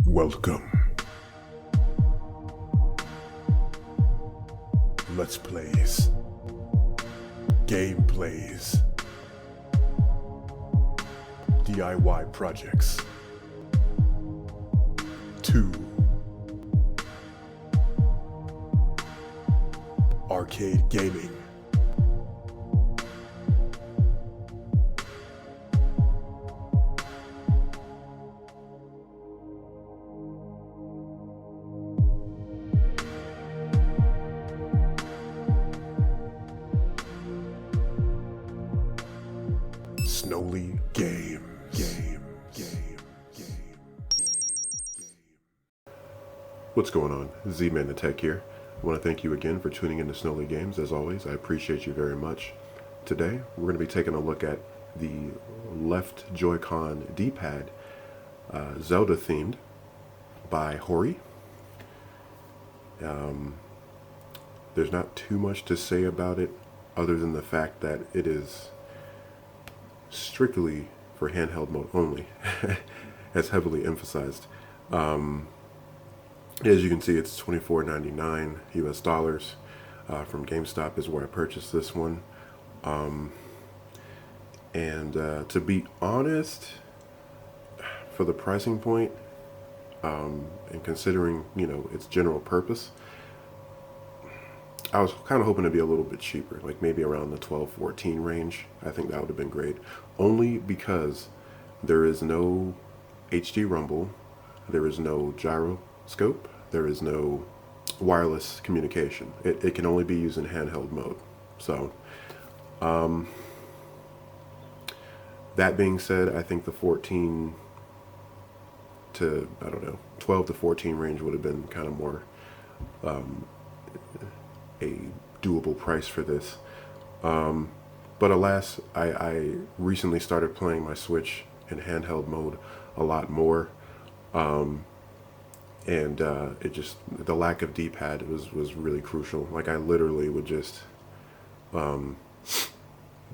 Welcome. Let's plays. Gameplays. DIY projects. 2. Arcade gaming. Snowly Games. What's going on? Z-Man the Tech here. I want to thank you again for tuning in to Snowly Games. As always, I appreciate you very much. Today, we're going to be taking a look at the left Joy-Con D-pad, Zelda themed, by Hori. There's not too much to say about it other than the fact that it is strictly for handheld mode only, as heavily emphasized. As you can see, it's $24.99 US dollars from GameStop is where I purchased this one. To be honest, for the pricing point, and considering, its general purpose, I was kind of hoping to be a little bit cheaper, like maybe around the 12-14 range. I think that would have been great, only because there is no HD rumble, there is no gyroscope, there is no wireless communication. It can only be used in handheld mode. So, that being said, I think the 12 to 14 range would have been kind of more a doable price for this. But alas, I recently started playing my Switch in handheld mode a lot more. It just, the lack of D-pad was really crucial. Like, I literally would just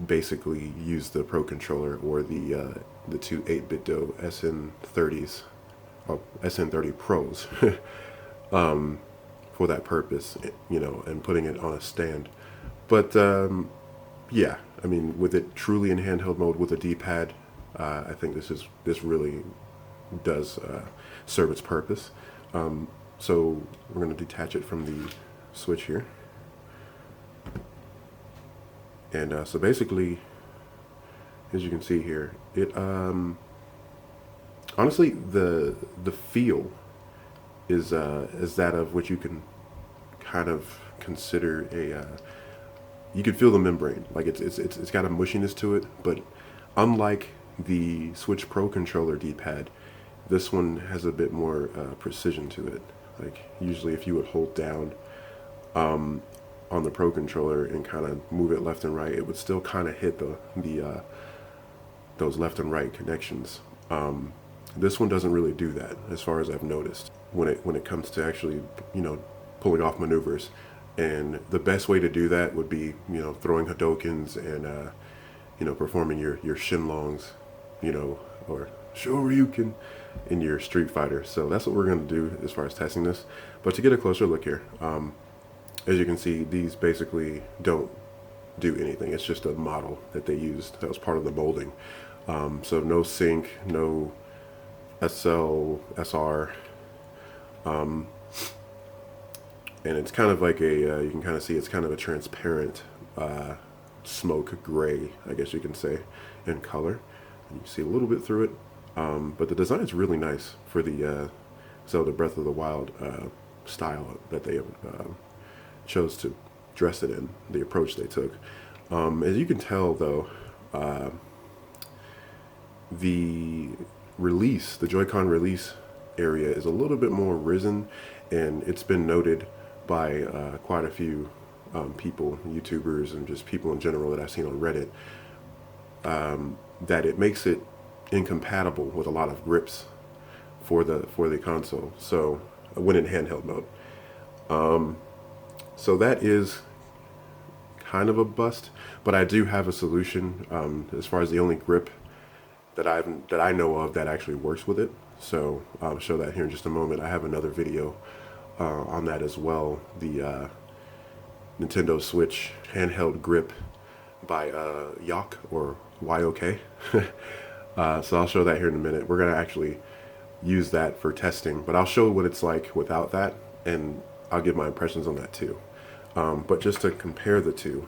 basically use the Pro Controller or the two 8BitDo SN30s, SN30 Pros, for that purpose, and putting it on a stand. But yeah, I mean, with it truly in handheld mode with a D-pad, I think this really does serve its purpose. So we're going to detach it from the Switch here. And so basically, as you can see here, it honestly, the feel is that of what you can kind of consider you can feel the membrane. Like it's got a mushiness to it, but unlike the Switch Pro Controller D-pad, this one has a bit more precision to it. Like, usually if you would hold down on the Pro Controller and kind of move it left and right, it would still kind of hit those left and right connections. This one doesn't really do that, as far as I've noticed, when it comes to actually, pulling off maneuvers. And the best way to do that would be, throwing Hadokens and, performing your Shin Logs, or Shoryuken in your Street Fighter. So that's what we're going to do as far as testing this. But to get a closer look here, as you can see, these basically don't do anything. It's just a model that they used that was part of the molding. So no sync, no SL, SR, and it's kind of like you can kind of see it's kind of a transparent smoke gray, I guess you can say, in color. And you see a little bit through it, but the design is really nice for the Zelda Breath of the Wild style that they chose to dress it in, the approach they took. As you can tell, though, the Joy-Con release area is a little bit more risen, and it's been noted by quite a few people, YouTubers, and just people in general that I've seen on Reddit, that it makes it incompatible with a lot of grips for the console. So when in handheld mode, so that is kind of a bust. But I do have a solution as far as the only grip that I know of that actually works with it. So I'll show that here in just a moment. I have another video on that as well. The Nintendo Switch handheld grip by Yok or YOK. So I'll show that here in a minute. We're gonna actually use that for testing, but I'll show what it's like without that, and I'll give my impressions on that too. But just to compare the two,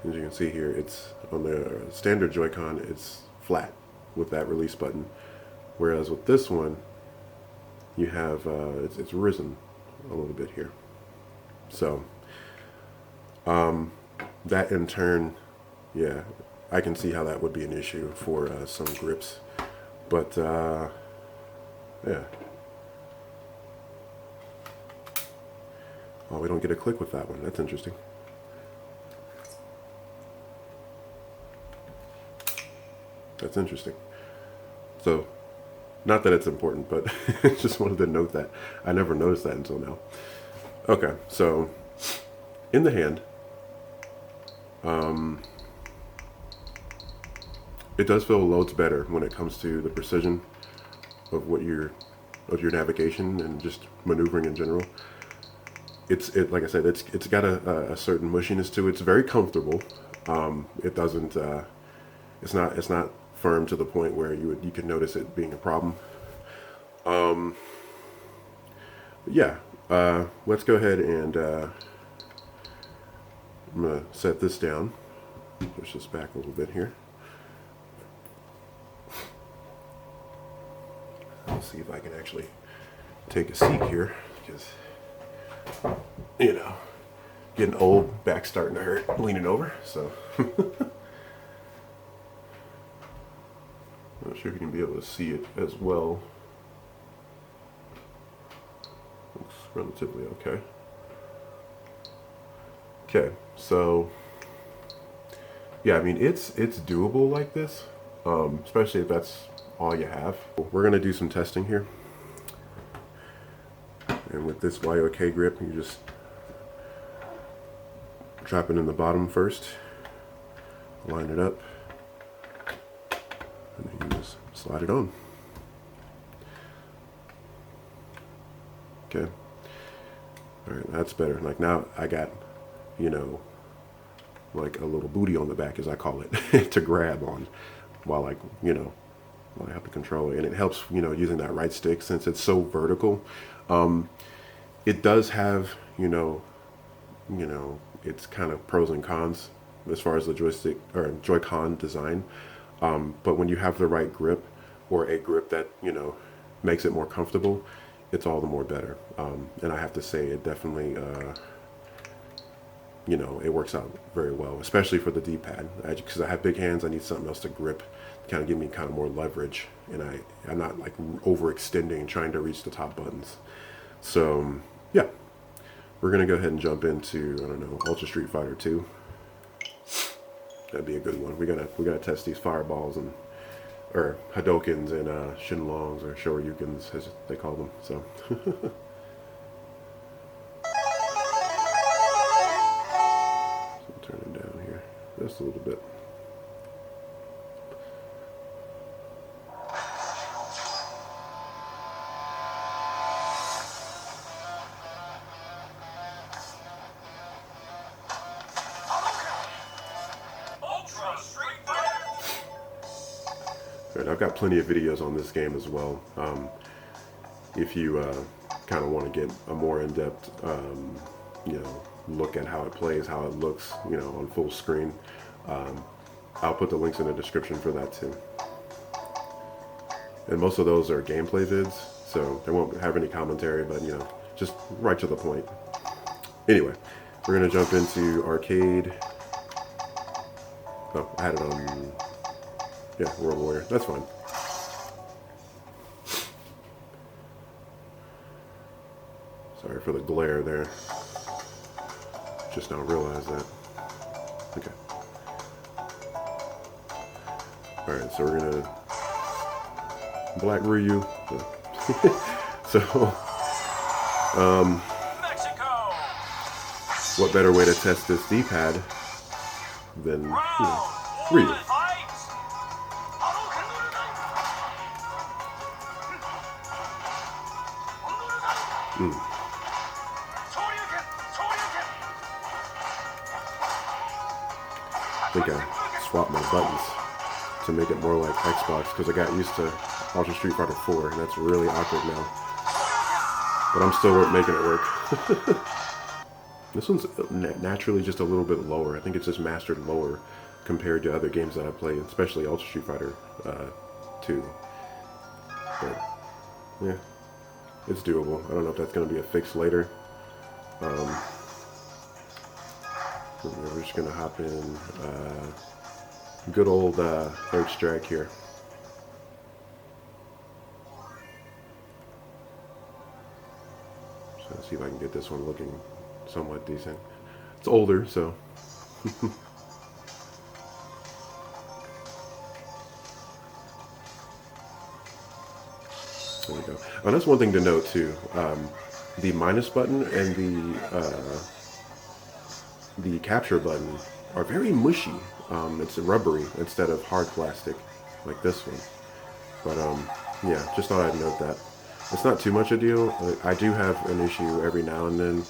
as you can see here, it's on the standard Joy-Con, it's flat with that release button, whereas with this one, you have it's risen a little bit here. So that in turn, yeah, I can see how that would be an issue for some grips, but yeah. Oh, we don't get a click with that one. That's interesting. That's interesting. So, not that it's important, but just wanted to note that. I never noticed that until now. Okay, so in the hand, it does feel loads better when it comes to the precision of what your navigation and just maneuvering in general. It's like I said, it's got a certain mushiness to it. It's very comfortable. It doesn't. It's not firm to the point where you could notice it being a problem. Yeah. Let's go ahead and I'm gonna set this down. Push this back a little bit here. Let's see if I can actually take a seat here, because, you know, getting old, back starting to hurt leaning over, so. Not sure if you can be able to see it as well. Looks relatively okay. Okay, so yeah, I mean it's doable like this, especially if that's all you have. We're gonna do some testing here, and with this YOK grip, you just drop it in the bottom first, line it up, and then you just slide it on. Okay. All right, that's better. Like now I got, you know, like a little booty on the back, as I call it, to grab on while I have to control it. And it helps, you know, using that right stick, since it's so vertical. It does have, you know, it's kind of pros and cons as far as the joystick or Joy-Con design. But when you have the right grip, or a grip that, you know, makes it more comfortable, it's all the more better. And I have to say, it definitely, you know, it works out very well, especially for the D-pad. Because I have big hands, I need something else to grip, to kind of give me kind of more leverage, and I'm not like overextending trying to reach the top buttons. So yeah, we're gonna go ahead and jump into, I don't know, Ultra Street Fighter 2. That'd be a good one. We gotta test these fireballs or Hadokens and Shin Logs, or Shoryukens as they call them. So. Turn it down here just a little bit. Right, I've got plenty of videos on this game as well. If you kind of want to get a more in-depth, you know, look at how it plays, how it looks, you know, on full screen, I'll put the links in the description for that too. And most of those are gameplay vids, so they won't have any commentary, but, you know, just right to the point. Anyway, we're gonna jump into arcade. Oh, I had it on, yeah, World Warrior. That's fine. Sorry for the glare there. Just now realized that. Okay. Alright, so we're gonna Black Ryu. So, Mexico. What better way to test this D-pad than Ryu. I think I swapped my buttons to make it more like Xbox because I got used to Ultra Street Fighter 4, and that's really awkward now. But I'm still making it work. This one's naturally just a little bit lower. I think it's just mastered lower compared to other games that I played, especially Ultra Street Fighter 2. But yeah, it's doable. I don't know if that's going to be a fix later. We're just going to hop in good old third strike here. So let's see if I can get this one looking somewhat decent. It's older, so. There we go. Oh, that's one thing to note too. The minus button and the capture button are very mushy. It's rubbery instead of hard plastic like this one. But yeah, just thought I'd note that. It's not too much a deal. I do have an issue every now and then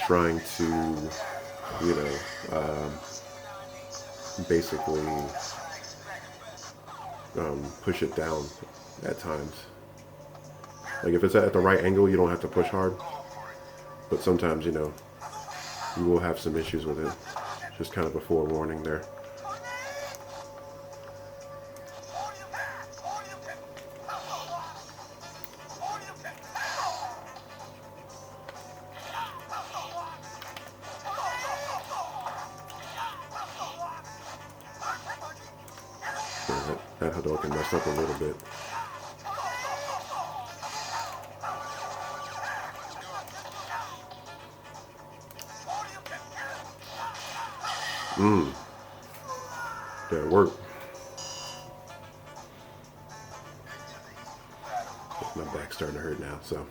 trying to, basically push it down at times. Like if it's at the right angle, you don't have to push hard. But sometimes, you will have some issues with it. Just kind of a forewarning there. That Hadouken messed up a little bit. That worked. My back's starting to hurt now, so.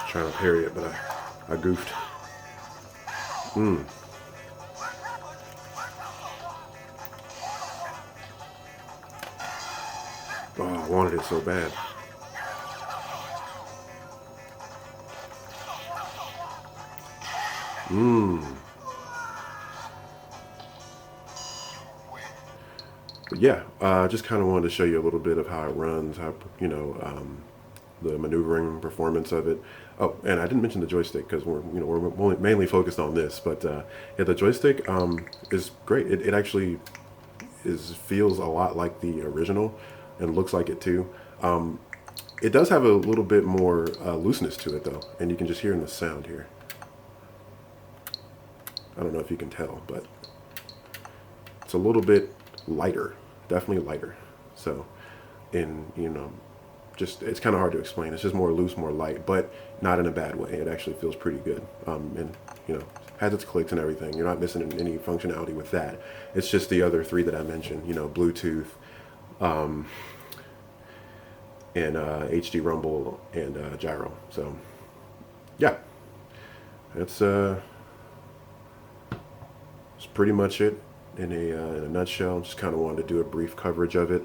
Trying to parry it, but I goofed. Oh, I wanted it so bad. But yeah, just kind of wanted to show you a little bit of how it runs, how, the maneuvering performance of it. Oh, and I didn't mention the joystick because we're mainly focused on this, but yeah, the joystick is great. It actually feels a lot like the original and looks like it too. It does have a little bit more looseness to it though, and you can just hear in the sound here. I don't know if you can tell, but it's a little bit lighter, definitely lighter. So, just it's kind of hard to explain. It's just more loose, more light, but not in a bad way. It actually feels pretty good, and has its clicks and everything. You're not missing any functionality with that. It's just the other three that I mentioned. Bluetooth, and HD rumble and gyro. So, yeah, that's pretty much it in a nutshell. Just kind of wanted to do a brief coverage of it.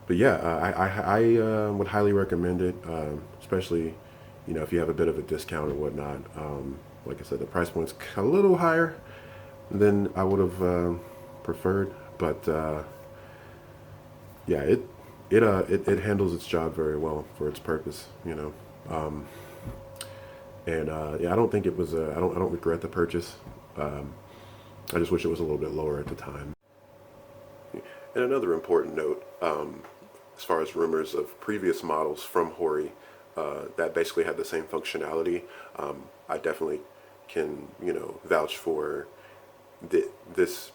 But yeah, I would highly recommend it, especially, if you have a bit of a discount or whatnot. Like I said, the price point's a little higher than I would have preferred, but yeah, it handles its job very well for its purpose, and yeah, I don't think it was. I don't regret the purchase. I just wish it was a little bit lower at the time. And another important note, as far as rumors of previous models from Hori that basically had the same functionality, I definitely can, vouch for this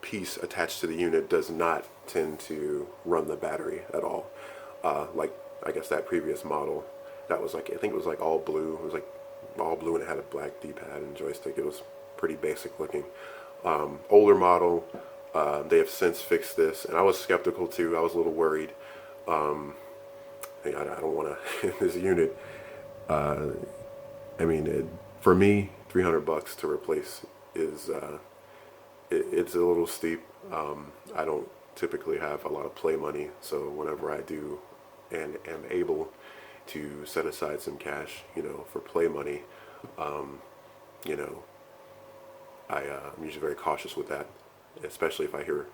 piece attached to the unit does not tend to run the battery at all. Like, I guess that previous model, that was like, I think it was like all blue. It was like all blue and it had a black D-pad and joystick. It was pretty basic looking. Older model, they have since fixed this, and I was skeptical too. I was a little worried, I don't want to. This unit, I mean, for me, $300 to replace is it's a little steep. I don't typically have a lot of play money, so whenever I do and am able to set aside some cash, for play money, you know, I'm usually very cautious with that, especially if I hear,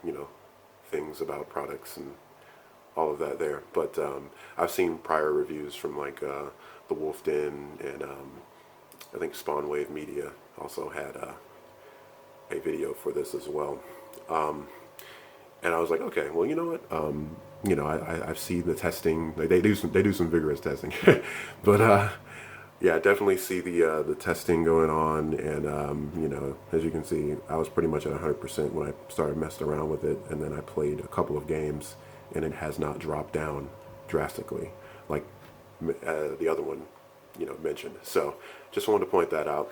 things about products and all of that there. But I've seen prior reviews from like the Wolf Den and I think Spawn Wave Media also had a video for this as well. And I was like, okay, well, you know what? I've seen the testing. They do some vigorous testing, but yeah, I definitely see the testing going on. And as you can see, I was pretty much at 100% when I started messing around with it, and then I played a couple of games, and it has not dropped down drastically like the other one, mentioned. So just wanted to point that out.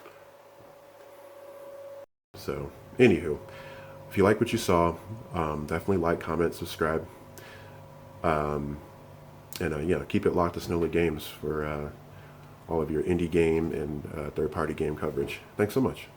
So, anywho, if you like what you saw, definitely like, comment, subscribe, and keep it locked to Snowly Games for all of your indie game and third-party game coverage. Thanks so much.